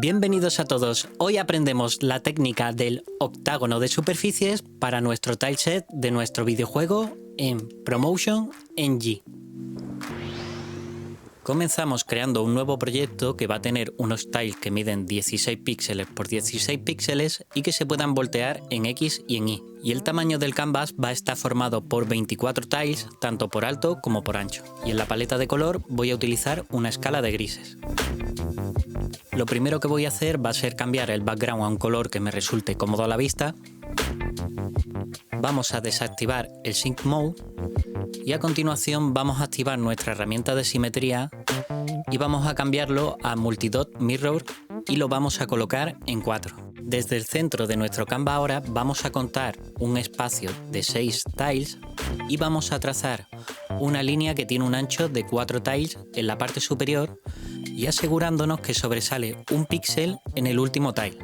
Bienvenidos a todos. Hoy aprendemos la técnica del octágono de superficies para nuestro tileset de nuestro videojuego en Promotion NG. Comenzamos creando un nuevo proyecto que va a tener unos tiles que miden 16 píxeles por 16 píxeles y que se puedan voltear en X y en Y. Y el tamaño del canvas va a estar formado por 24 tiles, tanto por alto como por ancho. Y en la paleta de color voy a utilizar una escala de grises. Lo primero que voy a hacer va a ser cambiar el background a un color que me resulte cómodo a la vista. Vamos a desactivar el Sync Mode y a continuación vamos a activar nuestra herramienta de simetría y vamos a cambiarlo a Multidot Mirror y lo vamos a colocar en 4. Desde el centro de nuestro canvas ahora vamos a contar un espacio de 6 tiles y vamos a trazar una línea que tiene un ancho de 4 tiles en la parte superior y asegurándonos que sobresale un píxel en el último tile.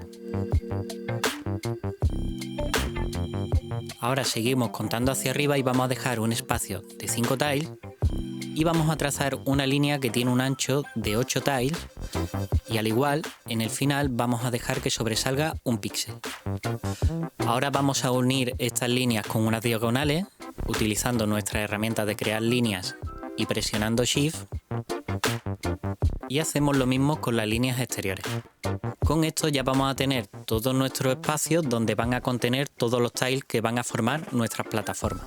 Ahora seguimos contando hacia arriba y vamos a dejar un espacio de 5 tiles y vamos a trazar una línea que tiene un ancho de 8 tiles y al igual en el final vamos a dejar que sobresalga un píxel. Ahora vamos a unir estas líneas con unas diagonales utilizando nuestra herramienta de crear líneas y presionando Shift. Y hacemos lo mismo con las líneas exteriores. Con esto ya vamos a tener todos nuestros espacios donde van a contener todos los tiles que van a formar nuestras plataformas.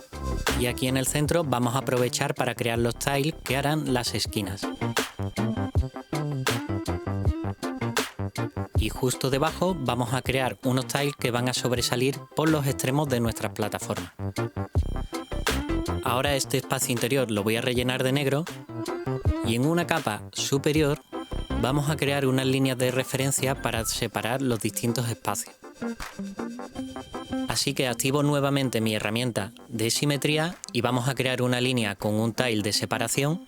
Y aquí en el centro vamos a aprovechar para crear los tiles que harán las esquinas. Y justo debajo vamos a crear unos tiles que van a sobresalir por los extremos de nuestras plataformas. Ahora este espacio interior lo voy a rellenar de negro. Y en una capa superior vamos a crear unas líneas de referencia para separar los distintos espacios. Así que activo nuevamente mi herramienta de simetría y vamos a crear una línea con un tile de separación.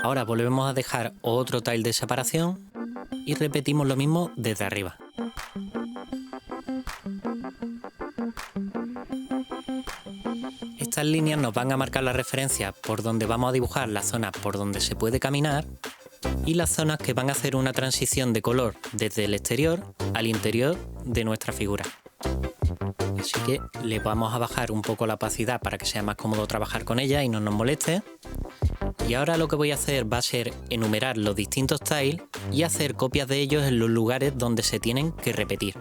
Ahora volvemos a dejar otro tile de separación y repetimos lo mismo desde arriba. Estas líneas nos van a marcar la referencia por donde vamos a dibujar las zonas por donde se puede caminar y las zonas que van a hacer una transición de color desde el exterior al interior de nuestra figura. Así que le vamos a bajar un poco la opacidad para que sea más cómodo trabajar con ella y no nos moleste. Y ahora lo que voy a hacer va a ser enumerar los distintos tiles y hacer copias de ellos en los lugares donde se tienen que repetir.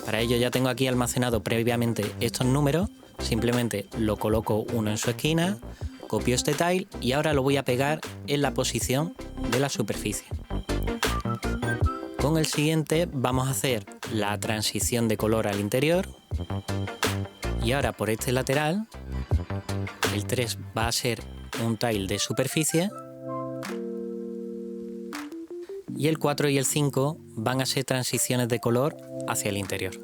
Para ello ya tengo aquí almacenado previamente estos números. Simplemente lo coloco uno en su esquina, copio este tile y ahora lo voy a pegar en la posición de la superficie. Con el siguiente vamos a hacer la transición de color al interior y ahora por este lateral el 3 va a ser un tile de superficie y el 4 y el 5 van a ser transiciones de color hacia el interior.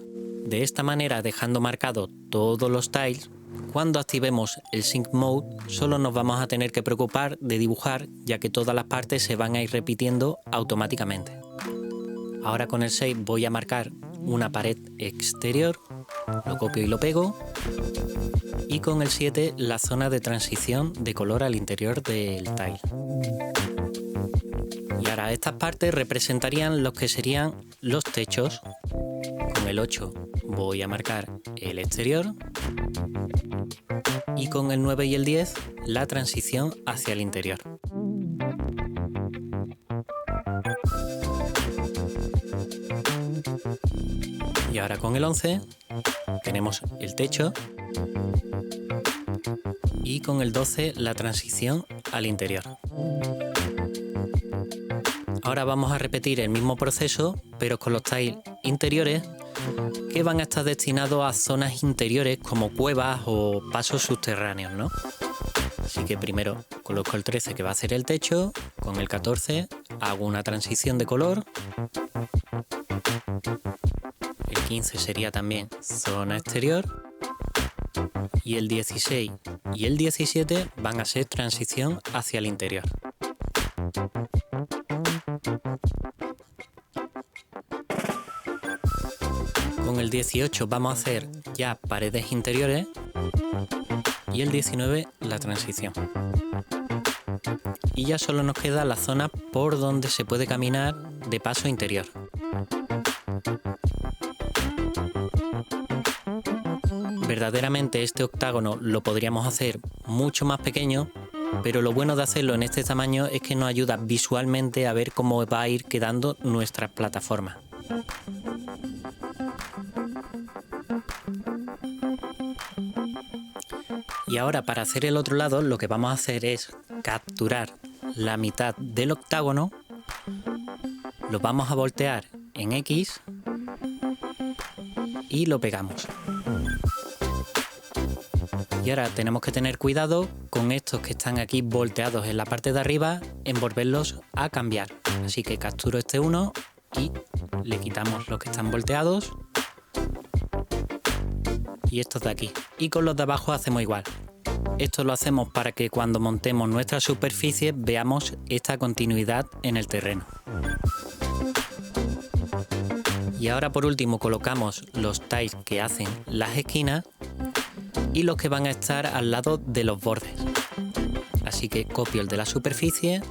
De esta manera, dejando marcados todos los tiles, cuando activemos el Sync Mode solo nos vamos a tener que preocupar de dibujar, ya que todas las partes se van a ir repitiendo automáticamente. Ahora con el 6 voy a marcar una pared exterior, lo copio y lo pego, y con el 7 la zona de transición de color al interior del tile. Y ahora estas partes representarían los que serían los techos. Con el 8 voy a marcar el exterior y con el 9 y el 10 la transición hacia el interior. Y ahora con el 11 tenemos el techo y con el 12 la transición al interior. Ahora vamos a repetir el mismo proceso pero con los tiles interiores que van a estar destinados a zonas interiores como cuevas o pasos subterráneos, ¿no? Así que primero coloco el 13 que va a ser el techo, con el 14 hago una transición de color, el 15 sería también zona exterior y el 16 y el 17 van a ser transición hacia el interior. Con el 18 vamos a hacer ya paredes interiores y el 19 la transición. Y ya solo nos queda la zona por donde se puede caminar de paso interior. Verdaderamente este octágono lo podríamos hacer mucho más pequeño, pero lo bueno de hacerlo en este tamaño es que nos ayuda visualmente a ver cómo va a ir quedando nuestra plataforma. Y ahora, para hacer el otro lado, lo que vamos a hacer es capturar la mitad del octágono, lo vamos a voltear en X y lo pegamos. Y ahora tenemos que tener cuidado con estos que están aquí volteados en la parte de arriba, en volverlos a cambiar. Así que capturo este uno y le quitamos los que están volteados y estos de aquí. Y con los de abajo hacemos igual. Esto lo hacemos para que cuando montemos nuestra superficie veamos esta continuidad en el terreno. Y ahora por último colocamos los tiles que hacen las esquinas y los que van a estar al lado de los bordes. Así que copio el de la superficie,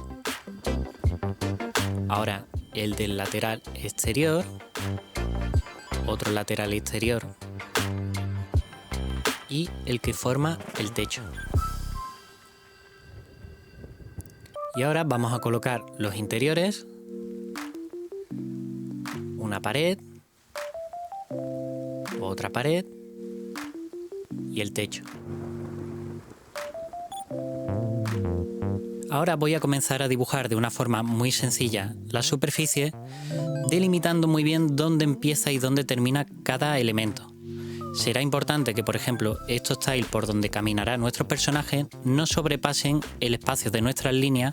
ahora el del lateral exterior, otro lateral exterior y el que forma el techo. Y ahora vamos a colocar los interiores, una pared, otra pared y el techo. Ahora voy a comenzar a dibujar de una forma muy sencilla la superficie, delimitando muy bien dónde empieza y dónde termina cada elemento. Será importante que, por ejemplo, estos tiles por donde caminará nuestro personaje no sobrepasen el espacio de nuestras líneas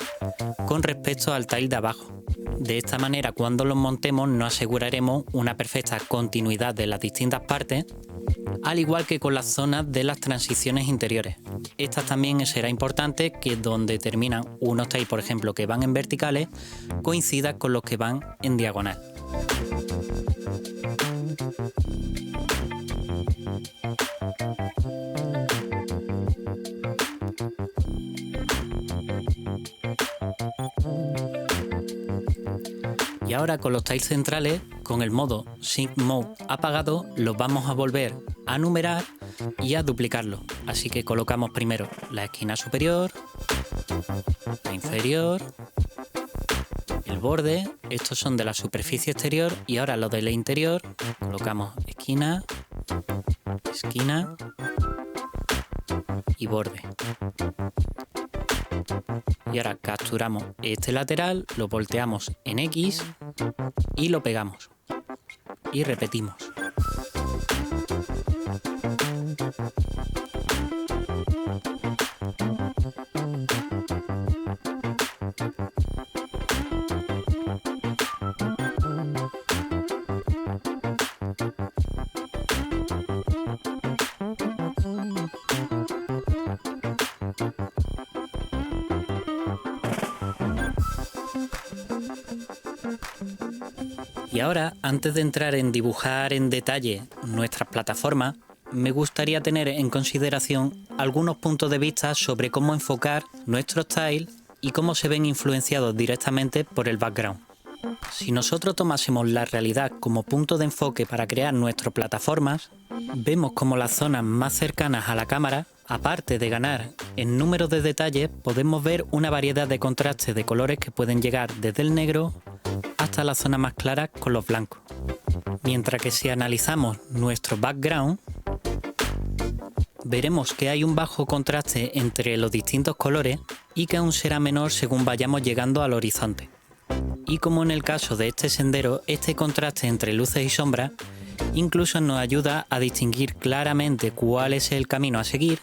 con respecto al tile de abajo. De esta manera, cuando los montemos, nos aseguraremos una perfecta continuidad de las distintas partes, al igual que con las zonas de las transiciones interiores. Estas también será importante que donde terminan unos tiles, por ejemplo, que van en verticales, coincida con los que van en diagonal. Y ahora con los tiles centrales, con el modo Sync Mode apagado, los vamos a volver a numerar y a duplicarlo. Así que colocamos primero la esquina superior, la inferior, el borde, estos son de la superficie exterior, y ahora los de la interior, colocamos esquina, esquina y borde. Y ahora capturamos este lateral, lo volteamos en X y lo pegamos. Y repetimos. Y ahora, antes de entrar en dibujar en detalle nuestras plataformas, me gustaría tener en consideración algunos puntos de vista sobre cómo enfocar nuestros tiles y cómo se ven influenciados directamente por el background. Si nosotros tomásemos la realidad como punto de enfoque para crear nuestras plataformas, vemos como las zonas más cercanas a la cámara, aparte de ganar en número de detalles, podemos ver una variedad de contrastes de colores que pueden llegar desde el negro hasta la zona más clara con los blancos. Mientras que si analizamos nuestro background, veremos que hay un bajo contraste entre los distintos colores y que aún será menor según vayamos llegando al horizonte. Y como en el caso de este sendero, este contraste entre luces y sombras incluso nos ayuda a distinguir claramente cuál es el camino a seguir,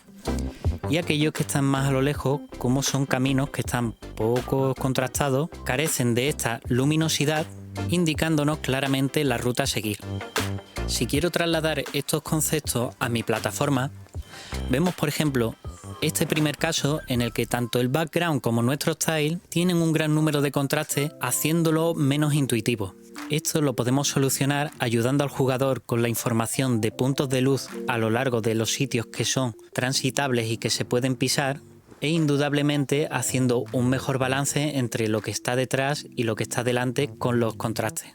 y aquellos que están más a lo lejos, como son caminos que están poco contrastados, carecen de esta luminosidad, indicándonos claramente la ruta a seguir. Si quiero trasladar estos conceptos a mi plataforma, vemos por ejemplo este primer caso en el que tanto el background como nuestros tiles tienen un gran número de contrastes, haciéndolo menos intuitivo. Esto lo podemos solucionar ayudando al jugador con la información de puntos de luz a lo largo de los sitios que son transitables y que se pueden pisar, e indudablemente haciendo un mejor balance entre lo que está detrás y lo que está delante con los contrastes.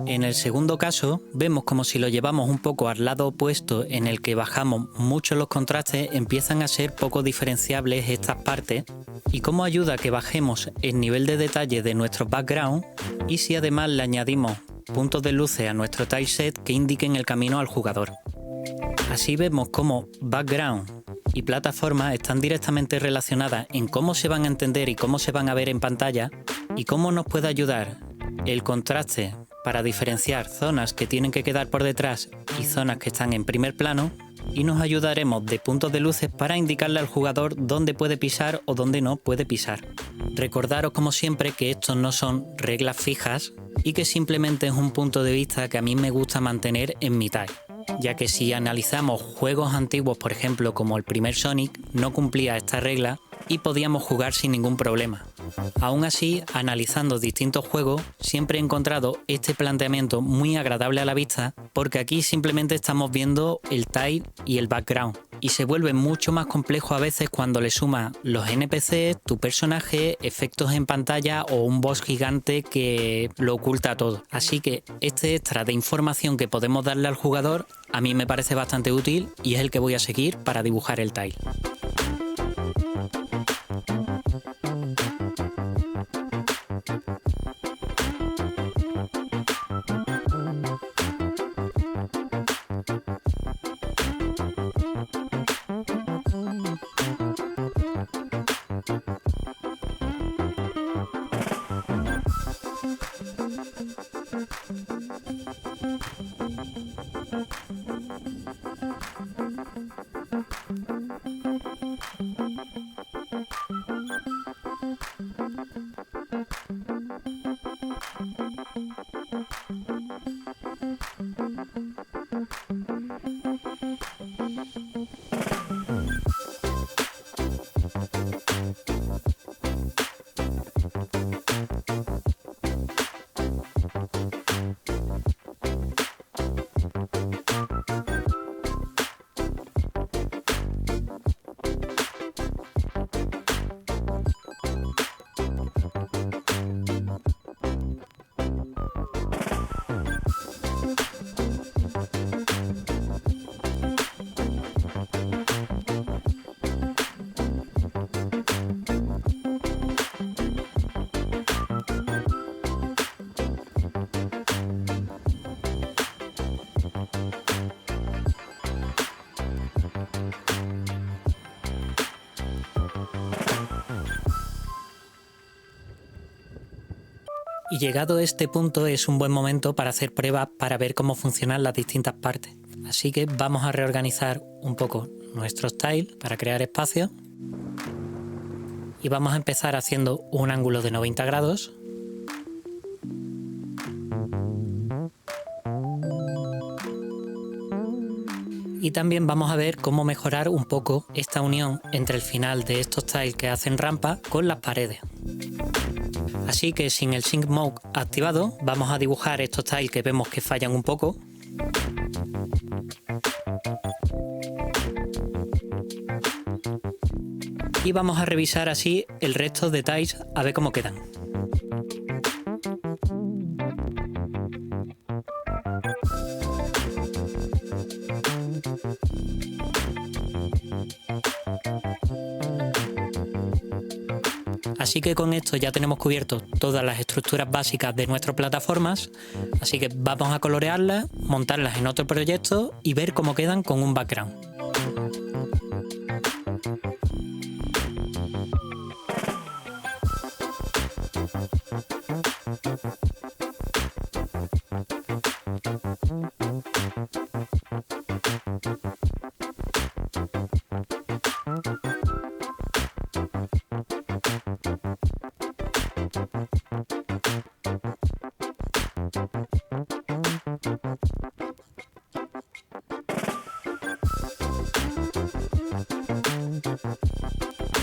En el segundo caso, vemos como si lo llevamos un poco al lado opuesto, en el que bajamos mucho los contrastes, empiezan a ser poco diferenciables estas partes, y cómo ayuda a que bajemos el nivel de detalle de nuestro background, y si además le añadimos puntos de luces a nuestro tileset que indiquen el camino al jugador. Así vemos cómo background y plataforma están directamente relacionadas en cómo se van a entender y cómo se van a ver en pantalla, y cómo nos puede ayudar el contraste para diferenciar zonas que tienen que quedar por detrás y zonas que están en primer plano, y nos ayudaremos de puntos de luces para indicarle al jugador dónde puede pisar o dónde no puede pisar. Recordaros como siempre que estos no son reglas fijas y que simplemente es un punto de vista que a mí me gusta mantener en mi tile, ya que si analizamos juegos antiguos, por ejemplo como el primer Sonic, no cumplía esta regla y podíamos jugar sin ningún problema. Aún así, analizando distintos juegos, siempre he encontrado este planteamiento muy agradable a la vista, porque aquí simplemente estamos viendo el tile y el background, y se vuelve mucho más complejo a veces cuando le sumas los NPCs, tu personaje, efectos en pantalla o un boss gigante que lo oculta todo. Así que este extra de información que podemos darle al jugador a mí me parece bastante útil y es el que voy a seguir para dibujar el tile. Y llegado a este punto es un buen momento para hacer pruebas para ver cómo funcionan las distintas partes. Así que vamos a reorganizar un poco nuestros tiles para crear espacio. Y vamos a empezar haciendo un ángulo de 90 grados. Y también vamos a ver cómo mejorar un poco esta unión entre el final de estos tiles que hacen rampa con las paredes. Así que sin el Sync Mode activado, vamos a dibujar estos tiles que vemos que fallan un poco. Y vamos a revisar así el resto de tiles a ver cómo quedan. Así que con esto ya tenemos cubierto todas las estructuras básicas de nuestras plataformas, así que vamos a colorearlas, montarlas en otro proyecto y ver cómo quedan con un background.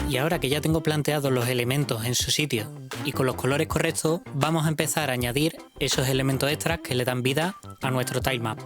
Y ahora que ya tengo planteados los elementos en su sitio y con los colores correctos, vamos a empezar a añadir esos elementos extras que le dan vida a nuestro tilemap.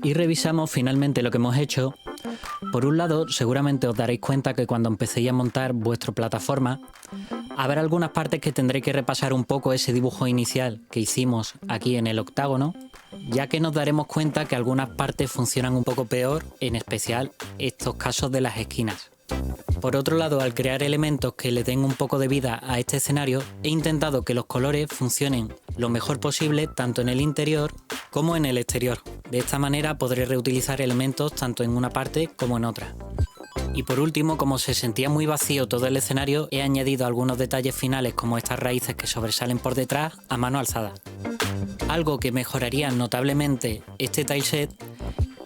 Y revisamos finalmente lo que hemos hecho. Por un lado, seguramente os daréis cuenta que cuando empecéis a montar vuestra plataforma, habrá algunas partes que tendréis que repasar un poco ese dibujo inicial que hicimos aquí en el octágono, ya que nos daremos cuenta que algunas partes funcionan un poco peor, en especial estos casos de las esquinas. Por otro lado, al crear elementos que le den un poco de vida a este escenario, he intentado que los colores funcionen lo mejor posible tanto en el interior como en el exterior. De esta manera podré reutilizar elementos tanto en una parte como en otra. Y por último, como se sentía muy vacío todo el escenario, he añadido algunos detalles finales como estas raíces que sobresalen por detrás a mano alzada. Algo que mejoraría notablemente este tileset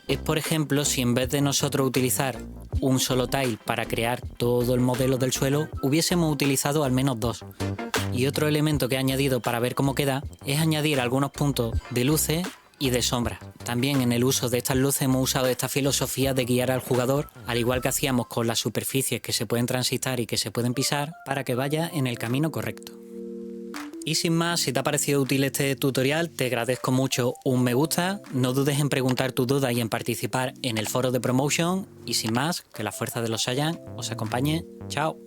es, por ejemplo, si en vez de nosotros utilizar un solo tile para crear todo el modelo del suelo, hubiésemos utilizado al menos dos. Y otro elemento que he añadido para ver cómo queda es añadir algunos puntos de luces y de sombra. También en el uso de estas luces hemos usado esta filosofía de guiar al jugador, al igual que hacíamos con las superficies que se pueden transitar y que se pueden pisar, para que vaya en el camino correcto. Y sin más, si te ha parecido útil este tutorial, te agradezco mucho un me gusta, no dudes en preguntar tu duda y en participar en el foro de promotion, y sin más, que la fuerza de los Saiyan os acompañe. Chao.